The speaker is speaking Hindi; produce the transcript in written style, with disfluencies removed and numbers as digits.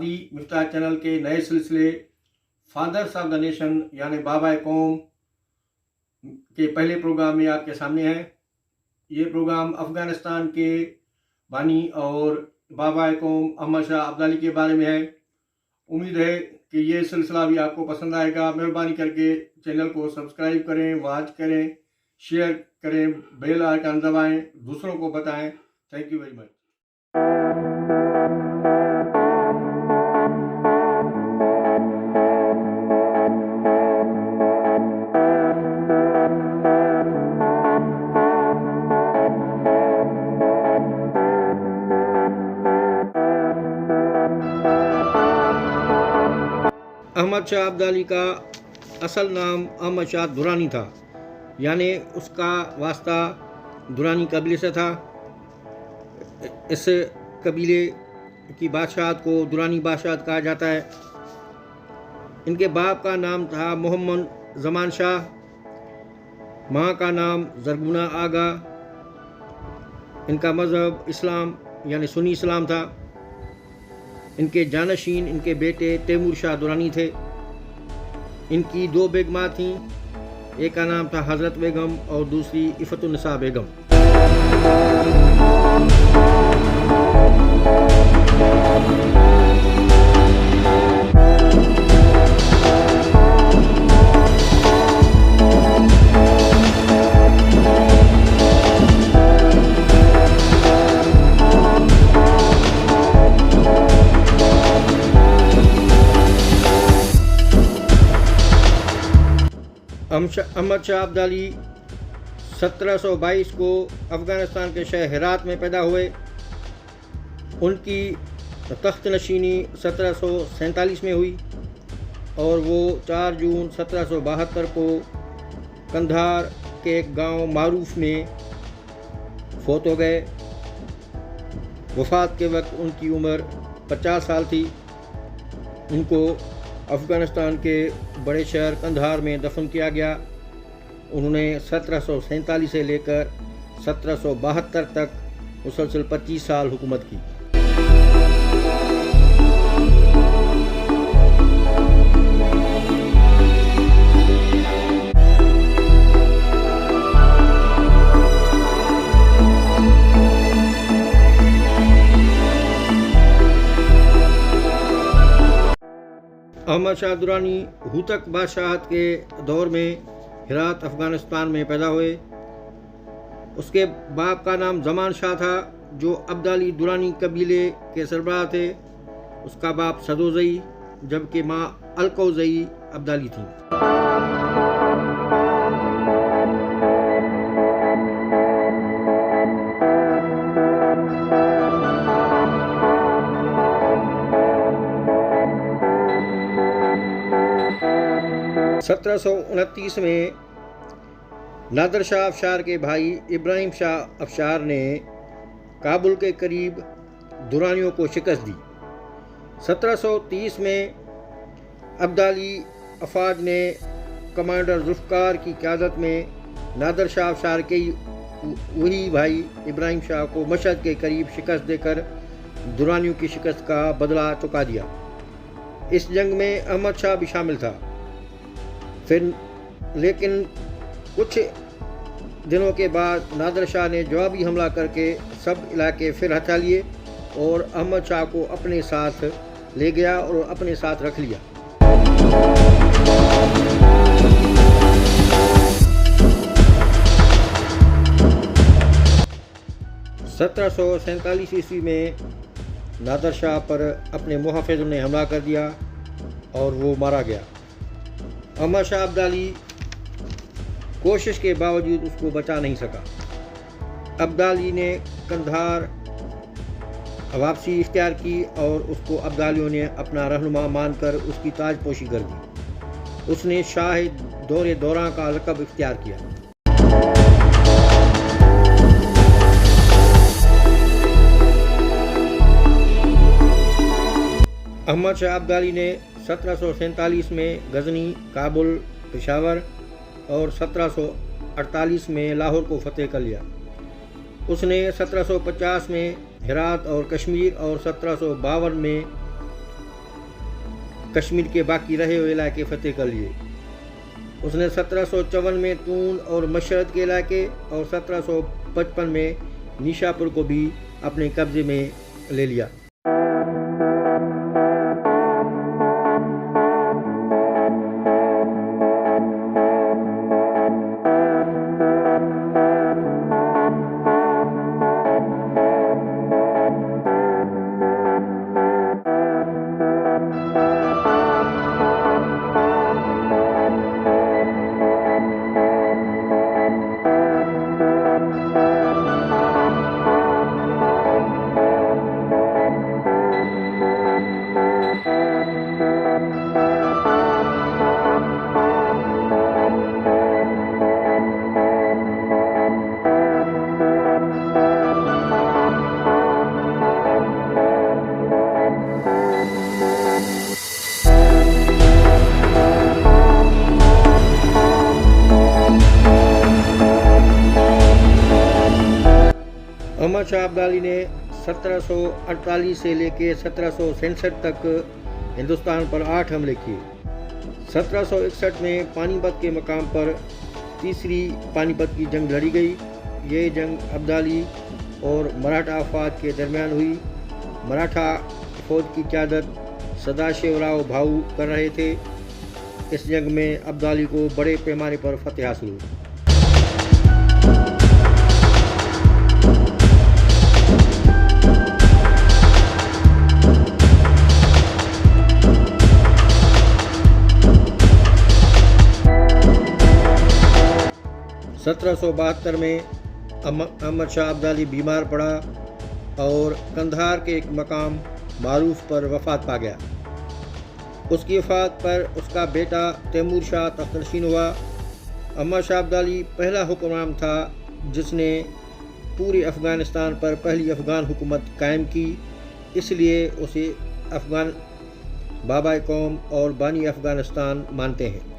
हादी मिफ्ताह चैनल के नए सिलसिले फादर्स ऑफ द नेशन यानी बाबा कौम के पहले प्रोग्राम में आपके सामने है। ये प्रोग्राम अफ़गानिस्तान के बानी और बाबा कौम अहमद शाह अब्दाली के बारे में है। उम्मीद है कि ये सिलसिला भी आपको पसंद आएगा। मेहरबानी करके चैनल को सब्सक्राइब करें, वॉच करें, शेयर करें, बेल आइकन दबाएं, दूसरों को बताएं। Thank you very much. Ahmad Shah Abdali का असल नाम अहमद शाह दुरानी था, यानी उसका वास्ता दुरानी कबीले से था। इस कबीले की बादशाहत को दुरानी बादशाहत कहा जाता है। इनके बाप का नाम था मोहम्मद ज़मान शाह, माँ का नाम ज़रगुना आगा। इनका मज़हब इस्लाम यानी सुन्नी इस्लाम था। इनके जानशीन इनके बेटे तैमूर शाह दुरानी थे। इनकी दो बेगमां थीं, एक का नाम था हज़रत बेगम और दूसरी इफ़तुन्निसा बेगम। अहमद शाह अब्दाली 1722 को अफ़गानिस्तान के शहर हेरात में पैदा हुए। उनकी तख्त नशीनी 1747 में हुई और वो 4 जून 1772 को कंधार के एक गांव मारूफ में फौत हो गए। वफ़ात के वक्त उनकी उम्र 50 साल थी। उनको अफ़गानिस्तान के बड़े शहर कंधार में दफन किया गया। उन्होंने 1747 से लेकर 1772 तक मुसलसल 25 साल हुकूमत की। अहमद शाह दुरानी हूतक बादशाहत के दौर में हेरात अफ़गानिस्तान में पैदा हुए। उसके बाप का नाम ज़मान शाह था, जो अब्दाली दुरानी कबीले के सरबराह थे। उसका बाप सदोज़ई जबकि माँ अलकौज़ई अब्दाली थी। 1729 में नादर शाह अफशार के भाई इब्राहिम शाह अफशार ने काबुल के करीब दुरानियों को शिकस्त दी। 1730 में अब्दाली अफवाज ने कमांडर जुल्फ़िकार की क़यादत में नादर शाह अफशार के वही भाई इब्राहिम शाह को मशहद के करीब शिकस्त देकर दुरानियों की शिकस्त का बदला चुका दिया। इस जंग में अहमद शाह भी शामिल था। लेकिन कुछ दिनों के बाद नादर शाह ने जवाबी हमला करके सब इलाके फिर हथा लिए और अहमद शाह को अपने साथ ले गया और अपने साथ रख लिया। ईस्वी में नादर शाह पर अपने मुहाफ़िज़ों ने हमला कर दिया और वो मारा गया। अहमद शाह अब्दाली कोशिश के बावजूद उसको बचा नहीं सका। अब्दाली ने कंधार वापसी इख्तियार की और उसको अब्दालियों ने अपना रहनुमा मानकर उसकी ताजपोशी कर दी। उसने शाह दौरे दौरां का लक़ब इख्तियार किया। अहमद शाह अब्दाली ने 1747 में गजनी, काबुल, पेशावर और 1748 में लाहौर को फतेह कर लिया। उसने 1750 में हेरात और कश्मीर और 1752 में कश्मीर के बाकी रहे हुए इलाके फतेह कर लिए। उसने 1754 में तून और मशरद के इलाके और 1755 में निशापुर को भी अपने कब्जे में ले लिया। अहमद शाह अब्दाली ने 1748 से लेकर 1767 तक हिंदुस्तान पर 8 हमले किए। 1761 में पानीपत के मकाम पर तीसरी पानीपत की जंग लड़ी गई। ये जंग अब्दाली और मराठा अफवाज के दरमियान हुई। मराठा फौज की क़यादत सदाशिवराव भाऊ कर रहे थे। इस जंग में अब्दाली को बड़े पैमाने पर फतेह हासिल हुई। (1772) में अहमद शाह अब्दाली बीमार पड़ा और कंधार के एक मकाम मारूफ पर वफ़ात पा गया। उसकी वफ़ात पर उसका बेटा तैमूर शाह तख्तनशीन हुआ। अहमद शाह अब्दाली पहला हुक्मरान था जिसने पूरे अफ़गानिस्तान पर पहली अफ़गान हुकूमत कायम की, इसलिए उसे अफ़गान बाबा कौम और बानी अफ़गानिस्तान मानते हैं।